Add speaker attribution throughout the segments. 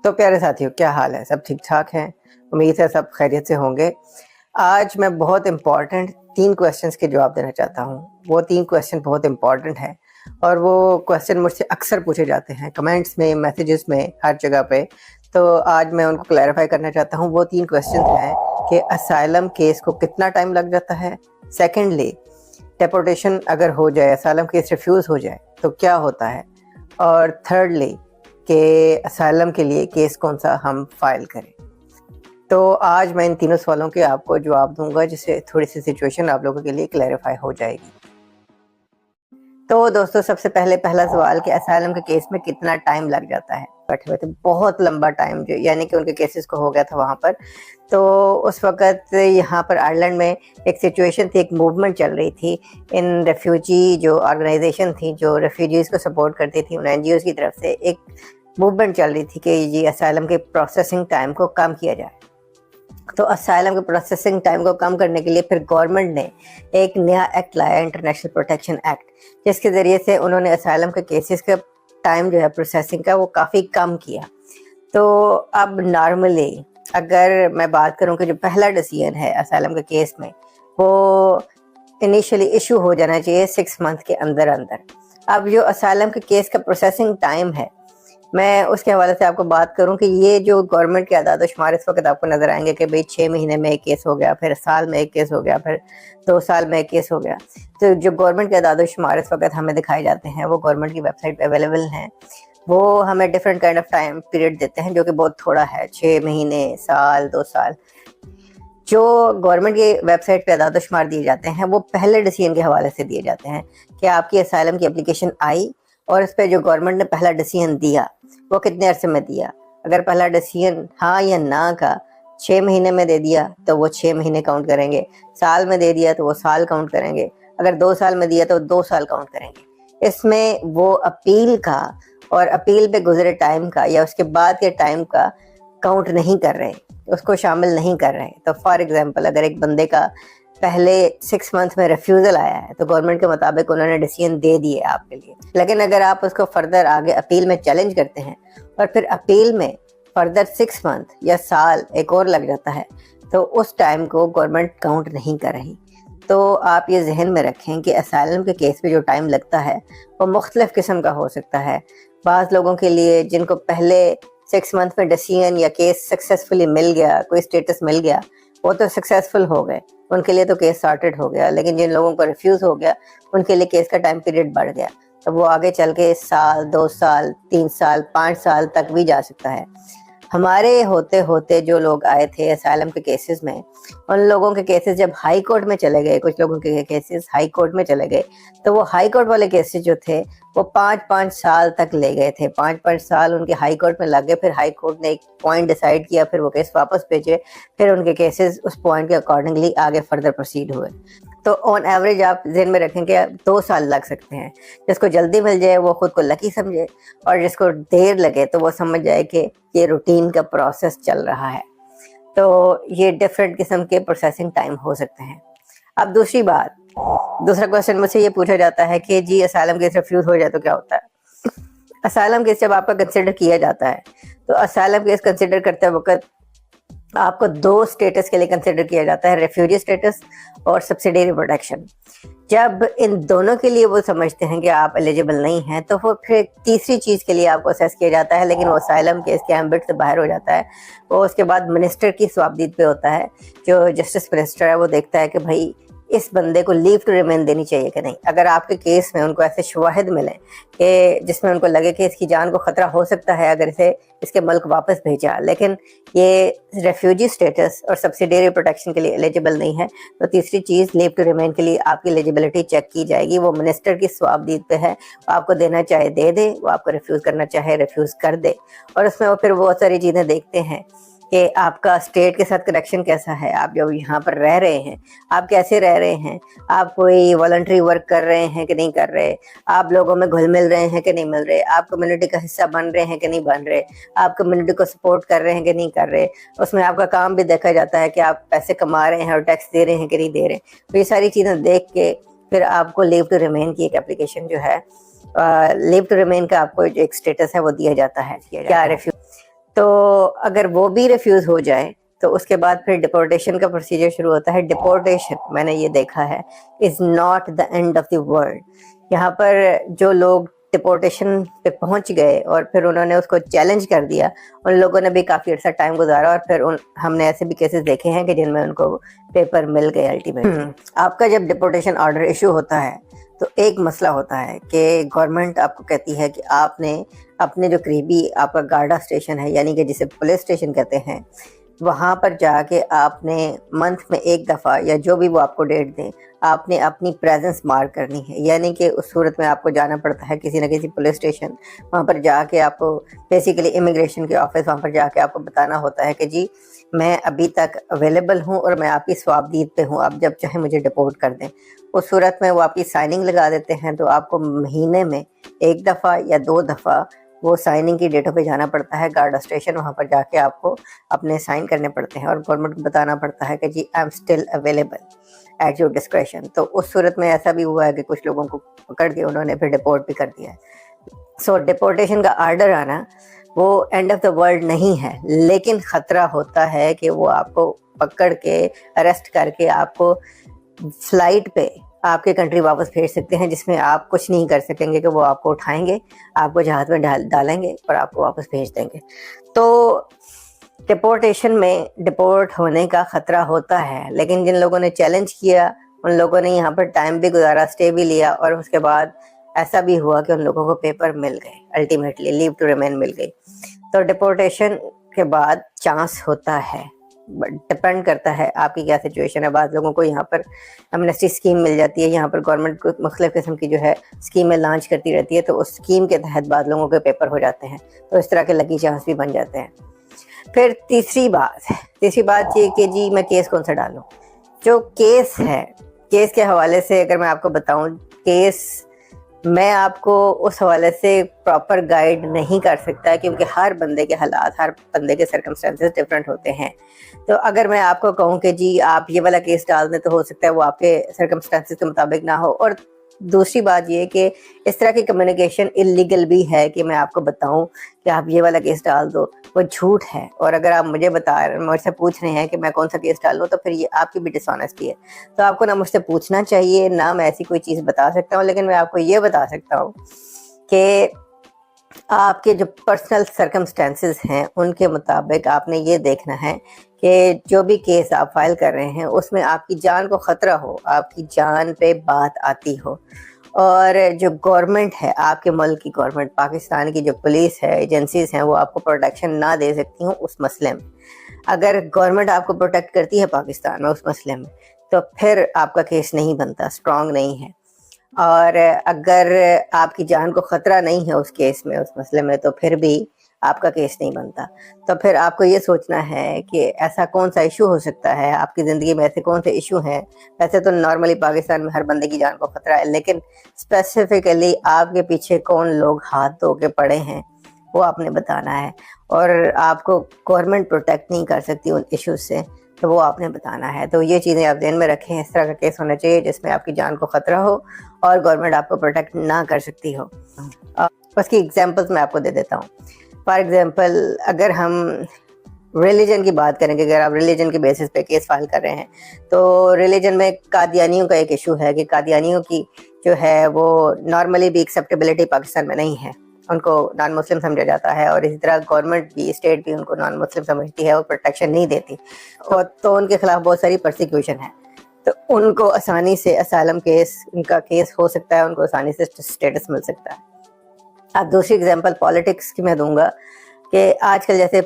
Speaker 1: तो प्यारे साथियों, क्या हाल है? सब ठीक ठाक हैं? उम्मीद है सब खैरियत से होंगे। आज मैं बहुत इम्पॉर्टेंट 3 क्वेश्चंस के जवाब देना चाहता हूँ। वो 3 क्वेश्चन बहुत इम्पॉर्टेंट हैं और वो क्वेश्चन मुझसे अक्सर पूछे जाते हैं कमेंट्स में, मैसेजेस में, हर जगह पे। तो आज मैं उनको क्लैरिफाई करना चाहता हूँ। वो 3 क्वेश्चंस हैं कि असाइलम केस को कितना टाइम लग जाता है। सेकेंडली, डेपोर्टेशन अगर हो जाए, असाइलम केस रिफ्यूज़ हो जाए तो क्या होता है। और थर्डली, कि असाइलम के लिए केस कौन सा हम फाइल करें। तो आज मैं इन तीनों सवालों के आपको जवाब दूंगा, जिससे थोड़ी सी सिचुएशन आप लोगों के लिए क्लैरिफाई हो जाएगी। तो दोस्तों, सबसे पहला सवाल कि असाइलम के केस में कितना टाइम लग जाता है। बैठे हुए थे बहुत लंबा टाइम, जो यानी कि उनके केसेस को हो गया था वहाँ पर। तो उस वक़्त यहाँ पर आयरलैंड में एक सिचुएशन थी, एक मूवमेंट चल रही थी इन रेफ्यूजी जो ऑर्गेनाइजेशन थी, जो रेफ्यूजीज़ को सपोर्ट करती थी, उन एनजीओज़ की तरफ से एक मूवमेंट चल रही थी कि ये असाइलम के प्रोसेसिंग टाइम को कम किया जाए। तो असाइलम के प्रोसेसिंग टाइम को कम करने के लिए फिर गवर्नमेंट ने एक नया एक्ट लाया, इंटरनेशनल प्रोटेक्शन एक्ट, जिसके ज़रिए से उन्होंने असाइलम के केसेस का टाइम जो है प्रोसेसिंग का, वो काफ़ी कम किया। तो अब नॉर्मली अगर मैं बात करूं कि जो पहला डिसीजन है असाइलम के केस में, वो इनिशियली इशू हो जाना चाहिए 6 मंथ के अंदर अंदर। अब जो असाइलम के केस का प्रोसेसिंग टाइम है, मैं उसके हवाले से आपको बात करूं कि ये जो गवर्नमेंट के आदाद शुमार इस वक्त आपको नज़र आएंगे कि भाई 6 महीने में एक केस हो गया, फिर साल में एक केस हो गया, फिर 2 साल में एक केस हो गया। तो जो गवर्नमेंट के आदाद शुमार इस वक्त हमें दिखाए जाते हैं, वो गवर्नमेंट की वेबसाइट पर अवेलेबल हैं। वो हमें different kind of time period देते हैं, जो कि बहुत थोड़ा है, 6 महीने, साल, 2 साल। जो गवर्नमेंट की वेबसाइट पे आदाद शुमार दिए जाते हैं, वो पहले डिसीजन के हवाले से दिए जाते हैं कि आपकी असाइलम की एप्लीकेशन आई और इस पर जो गवर्नमेंट ने पहला डिसीजन दिया वो कितने अरसे में दिया। अगर पहला डिसीजन हाँ या ना का 6 महीने में दे दिया तो वो 6 महीने काउंट करेंगे, साल में दे दिया तो वो साल काउंट करेंगे, अगर 2 साल में दिया तो 2 साल काउंट करेंगे। इसमें वो अपील का और अपील पे गुजरे टाइम का या उसके बाद के टाइम का काउंट नहीं कर रहे, उसको शामिल नहीं कर रहे। तो फॉर एग्जांपल, अगर एक बंदे का पहले 6 मंथ में रिफ्यूज़ल आया है तो गवर्नमेंट के मुताबिक उन्होंने डिसीजन दे दिए आपके लिए, लेकिन अगर आप उसको फर्दर आगे अपील में चैलेंज करते हैं और फिर अपील में फर्दर 6 मंथ या साल एक और लग जाता है, तो उस टाइम को गवर्नमेंट काउंट नहीं कर रही। तो आप ये जहन में रखें कि असाइलम के केस में जो टाइम लगता है वो मुख्तलिफ किस्म का हो सकता है। बाज़ लोगों के लिए जिनको पहले 6 मंथ में डिसीजन या केस सक्सेसफुली मिल गया, कोई स्टेटस मिल गया, वो तो सक्सेसफुल हो गए, उनके लिए तो केस सॉर्टेड हो गया। लेकिन जिन लोगों को रिफ्यूज़ हो गया, उनके लिए केस का टाइम पीरियड बढ़ गया, तो वो आगे चल के साल, 2 साल, 3 साल, 5 साल तक भी जा सकता है। हमारे होते होते जो लोग आए थे असाइलम के केसेस में, उन लोगों के केसेस जब हाई कोर्ट में चले गए, कुछ लोगों के केसेस हाई कोर्ट में चले गए, तो वो हाई कोर्ट वाले केसेस जो थे वो 5-5 साल तक ले गए थे। 5-5 साल उनके हाई कोर्ट में लग गए। फिर हाई कोर्ट ने एक पॉइंट डिसाइड किया, फिर वो केस वापस भेजे, फिर उनके केसेस उस पॉइंट के अकॉर्डिंगली आगे फर्दर प्रोसीड हुए। तो ऑन एवरेज आप ज़हन में रखें कि 2 साल लग सकते हैं। जिसको जल्दी मिल जाए वो खुद को लकी समझे, और जिसको देर लगे तो वो समझ जाए कि ये रूटीन का प्रोसेस चल रहा है। तो ये डिफरेंट किस्म के प्रोसेसिंग टाइम हो सकते हैं। अब दूसरी बात, दूसरा क्वेश्चन मुझसे ये पूछा जाता है कि जी असाइलम केस रिफ्यूज़ हो जाए तो क्या होता है। असाइलम केस जब आपका कंसिडर किया जाता है, तो असाइलम केस कंसिडर करते वक्त आपको 2 स्टेटस के लिए कंसिडर किया जाता है, रेफ्यूजी स्टेटस और सब्सिडियरी प्रोटेक्शन। जब इन दोनों के लिए वो समझते हैं कि आप एलिजिबल नहीं हैं, तो वो फिर तीसरी चीज़ के लिए आपको असेस किया जाता है, लेकिन वो असाइलम केस के एम्बिट से बाहर हो जाता है। वो उसके बाद मिनिस्टर की स्वाबदीद पे होता है। जो जस्टिस मिनिस्टर है वो देखता है कि भाई इस बंदे को लीव टू रिमेन देनी चाहिए कि नहीं। अगर आपके केस में उनको ऐसे शवाहिद मिलें कि जिसमें उनको लगे कि इसकी जान को ख़तरा हो सकता है अगर इसे इसके मुल्क वापस भेजा, लेकिन ये रेफ्यूजी स्टेटस और सब्सिडियरी प्रोटेक्शन के लिए एलिजिबल नहीं है, तो तीसरी चीज़ लीव टू रिमेन के लिए आपकी एलिजिबिलिटी चेक की जाएगी। वो मिनिस्टर की स्वाबदीद पे है, वो आपको देना चाहे दे दे, वो आपको रिफ्यूज़ करना चाहे रिफ्यूज़ कर दे। और उसमें वो फिर बहुत सारी चीज़ें देखते हैं कि आपका स्टेट के साथ कनेक्शन कैसा है, आप जब यहाँ पर रह रहे हैं आप कैसे रह रहे हैं, आप कोई वॉलंटरी वर्क कर रहे हैं कि नहीं कर रहे, आप लोगों में घुल मिल रहे हैं कि नहीं मिल रहे, आप कम्युनिटी का हिस्सा बन रहे हैं कि नहीं बन रहे, आप कम्युनिटी को सपोर्ट कर रहे हैं कि नहीं कर रहे। उसमें आपका काम भी देखा जाता है कि आप पैसे कमा रहे हैं और टैक्स दे रहे हैं कि नहीं दे रहे। तो ये सारी चीज़ें देख के फिर आपको लीव टू रिमेन की एक एप्लीकेशन जो है, लीव टू रिमेन का आपको जो एक स्टेटस है वो दिया जाता है। क्या रिफ्यूज تو اگر وہ بھی ریفیوز ہو جائے تو اس کے بعد پھر ڈپورٹیشن کا پروسیجر شروع ہوتا ہے. ڈپورٹیشن میں نے یہ دیکھا ہے is not the and of the world. یہاں پر جو لوگ ڈپورٹیشن پہ پہنچ گئے اور پھر انہوں نے اس کو چیلنج کر دیا, ان لوگوں نے بھی کافی عرصہ ٹائم گزارا, اور پھر ہم نے ایسے بھی کیسز دیکھے ہیں کہ جن میں ان کو پیپر مل گئے الٹیمیٹلی. آپ کا جب ڈپورٹیشن آرڈر ایشو ہوتا ہے تو ایک مسئلہ ہوتا ہے کہ گورنمنٹ آپ کو کہتی ہے کہ آپ نے اپنے جو قریبی آپ کا گارڈا اسٹیشن ہے, یعنی کہ جسے پولیس اسٹیشن کہتے ہیں, وہاں پر جا کے آپ نے منتھ میں ایک دفعہ یا جو بھی وہ آپ کو ڈیٹ دیں, آپ نے اپنی پریزنس مارک کرنی ہے. یعنی کہ اس صورت میں آپ کو جانا پڑتا ہے کسی نہ کسی پولیس اسٹیشن, وہاں پر جا کے آپ کو بیسیکلی امیگریشن کے آفس, وہاں پر جا کے آپ کو بتانا ہوتا ہے کہ جی میں ابھی تک اویلیبل ہوں اور میں آپ کی سوابدید پہ ہوں, آپ جب چاہیں مجھے ڈپورٹ کر دیں. اس صورت میں وہ آپ کی سائننگ لگا دیتے ہیں, تو آپ کو مہینے میں ایک دفعہ یا 2 دفعہ وہ سائننگ کی ڈیٹوں پہ جانا پڑتا ہے گارڈا اسٹیشن. وہاں پر جا کے آپ کو اپنے سائن کرنے پڑتے ہیں اور گورنمنٹ کو بتانا پڑتا ہے کہ جی I am still available at your discretion. تو اس صورت میں ایسا بھی ہوا ہے کہ کچھ لوگوں کو پکڑ کے انہوں نے پھر ڈپورٹ بھی کر دیا ہے. سو ڈپورٹیشن کا آرڈر آنا وہ اینڈ آف دا ورلڈ نہیں ہے, لیکن خطرہ ہوتا ہے کہ وہ آپ کو پکڑ کے اریسٹ کر کے آپ کو فلائٹ پہ آپ کے کنٹری واپس بھیج سکتے ہیں, جس میں آپ کچھ نہیں کر سکیں گے کہ وہ آپ کو اٹھائیں گے, آپ کو جہاز میں ڈالیں گے اور آپ کو واپس بھیج دیں گے. تو ڈپورٹیشن میں ڈپورٹ ہونے کا خطرہ ہوتا ہے, لیکن جن لوگوں نے چیلنج کیا ان لوگوں نے یہاں پر ٹائم بھی گزارا, اسٹے بھی لیا, اور اس کے بعد ایسا بھی ہوا کہ ان لوگوں کو پیپر مل گئے, الٹیمیٹلی لیو ٹو ریمین مل گئی. تو ڈپورٹیشن کے بعد چانس ہوتا ہے, ڈپینڈ کرتا ہے آپ کی کیا سچویشن ہے. بعض لوگوں کو یہاں پر امنیسٹی اسکیم مل جاتی ہے, یہاں پر گورنمنٹ کو مختلف قسم کی جو ہے اسکیمیں لانچ کرتی رہتی ہے, تو اس اسکیم کے تحت بعض لوگوں کے پیپر ہو جاتے ہیں, تو اس طرح کے لکی چانس بھی بن جاتے ہیں. پھر تیسری بات یہ کہ جی میں کیس کون سا ڈالوں. جو کیس ہے, کیس کے حوالے سے اگر میں آپ کو بتاؤں, کیس میں آپ کو اس حوالے سے پراپر گائیڈ نہیں کر سکتا, کیونکہ ہر بندے کے حالات, ہر بندے کے سرکمسٹانسز ڈفرینٹ ہوتے ہیں. تو اگر میں آپ کو کہوں کہ جی آپ یہ والا کیس ڈال دیں, تو ہو سکتا ہے وہ آپ کے سرکمسٹانسز کے مطابق نہ ہو. اور دوسری بات یہ کہ اس طرح کی کمیونیکیشن اللیگل بھی ہے کہ میں آپ کو بتاؤں کہ آپ یہ والا کیس ڈال دو, وہ جھوٹ ہے. اور اگر آپ مجھ سے پوچھ رہے ہیں کہ میں کون سا کیس ڈال دوں, تو پھر یہ آپ کی بھی ڈس آنیسٹی ہے. تو آپ کو نہ مجھ سے پوچھنا چاہیے, نہ میں ایسی کوئی چیز بتا سکتا ہوں, لیکن میں آپ کو یہ بتا سکتا ہوں کہ آپ کے جو پرسنل سرکمسٹانسز ہیں ان کے مطابق آپ نے یہ دیکھنا ہے کہ جو بھی کیس آپ فائل کر رہے ہیں اس میں آپ کی جان کو خطرہ ہو, آپ کی جان پہ بات آتی ہو, اور جو گورنمنٹ ہے, آپ کے ملک کی گورنمنٹ, پاکستان کی جو پولیس ہے, ایجنسیز ہیں, وہ آپ کو پروٹیکشن نہ دے سکتی ہوں اس مسئلے میں. اگر گورنمنٹ آپ کو پروٹیکٹ کرتی ہے پاکستان میں اس مسئلے میں, تو پھر آپ کا کیس نہیں بنتا, اسٹرانگ نہیں ہے. اور اگر آپ کی جان کو خطرہ نہیں ہے اس کیس میں, اس مسئلے میں, تو پھر بھی آپ کا کیس نہیں بنتا. تو پھر آپ کو یہ سوچنا ہے کہ ایسا کون سا ایشو ہو سکتا ہے آپ کی زندگی میں, ایسے کون سے ایشو ہیں. ویسے تو نارملی پاکستان میں ہر بندے کی جان کو خطرہ ہے, لیکن اسپیسیفکلی آپ کے پیچھے کون لوگ ہاتھ دھو کے پڑے ہیں وہ آپ نے بتانا ہے. اور آپ کو گورنمنٹ پروٹیکٹ نہیں کر سکتی ان ایشوز سے, تو وہ آپ نے بتانا ہے. تو یہ چیزیں آپ ذہن میں رکھیں, اس طرح کا کیس ہونا چاہیے جس میں آپ کی جان کو خطرہ ہو اور گورنمنٹ آپ کو پروٹیکٹ نہ کر سکتی ہو. اس کی ایگزامپلس میں آپ کو دے دیتا ہوں. فار ایگزامپل, اگر ہم ریلیجن کی بات کریں, کہ اگر آپ ریلیجن کے بیسس پہ کیس فائل کر رہے ہیں, تو ریلیجن میں قادیانیوں کا ایک ایشو ہے کہ قادیانیوں کی جو ہے وہ نارملی بھی ایکسیپٹیبلٹی پاکستان میں نہیں ہے, ان کو نان مسلم سمجھا جاتا ہے, اور اسی طرح گورنمنٹ بھی, اسٹیٹ بھی ان کو نان مسلم سمجھتی ہے اور پروٹیکشن نہیں دیتی, اور تو ان کے خلاف بہت ساری پرسیکیوشن ہے. تو ان کو آسانی سے اسائلم کیس, ان کا کیس ہو سکتا ہے, ان کو آسانی سے اسٹیٹس مل سکتا ہے. اب دوسری اگزامپل پالیٹکس کی میں دوں گا کہ آج کل جیسے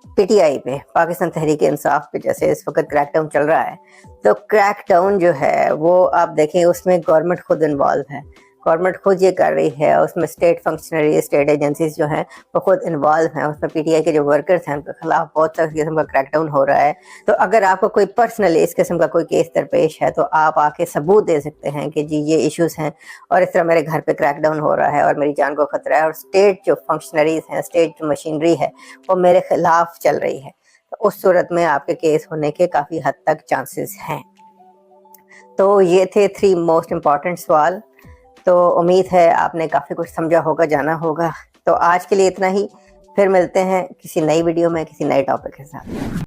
Speaker 1: پی ٹی آئی پہ, پاکستان تحریک انصاف پہ جیسے اس وقت کریک ڈاؤن چل رہا ہے, تو کریک ڈاؤن جو ہے وہ آپ دیکھیں اس میں گورنمنٹ خود انوالو ہے, گورنمنٹ خود یہ کر رہی ہے, اس میں اسٹیٹ فنکشنری, اسٹیٹ ایجنسیز جو ہیں وہ خود انوالو ہیں, اس میں پی ٹی آئی کے جو ورکرز ہیں ان کے خلاف بہت ساری قسم کا کریک ڈاؤن ہو رہا ہے. تو اگر آپ کو کوئی پرسنلی اس قسم کا کوئی کیس درپیش ہے, تو آپ آ کے ثبوت دے سکتے ہیں کہ جی یہ ایشوز ہیں, اور اس طرح میرے گھر پہ کریک ڈاؤن ہو رہا ہے اور میری جان کو خطرہ ہے, اور اسٹیٹ جو فنکشنریز ہیں, اسٹیٹ جو مشینری ہے وہ میرے خلاف چل رہی ہے. تو اس صورت میں آپ کے کیس ہونے کے کافی حد تک چانسز ہیں. تو یہ تھے 3 موسٹ امپورٹنٹ سوال. تو امید ہے آپ نے کافی کچھ سمجھا ہوگا, جانا ہوگا. تو آج کے لیے اتنا ہی. پھر ملتے ہیں کسی نئی ویڈیو میں کسی نئے ٹاپک کے ساتھ.